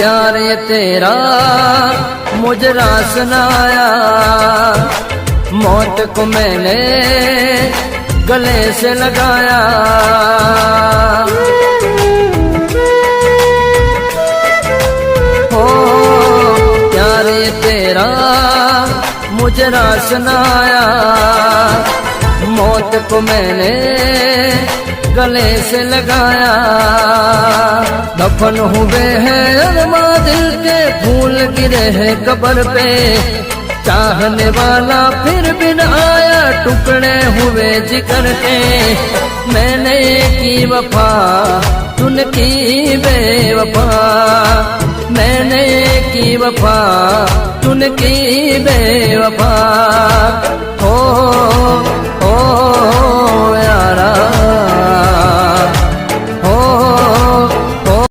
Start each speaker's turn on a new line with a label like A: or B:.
A: प्यार ये तेरा मुजरा सुनाया, मौत को मैंने गले से लगाया। हो प्यार ये तेरा मुजरा सुनाया, मौत को मैंने गले से लगाया। दफन हुए हैं अरमा दिल के, फूल गिरे हैं कब्र पे, चाहने वाला फिर भी न आया, टुकड़े हुए जिगर के। मैंने की वफा तूने की बेवफा, मैंने की वफा तूने की बेवफा। ओ यारा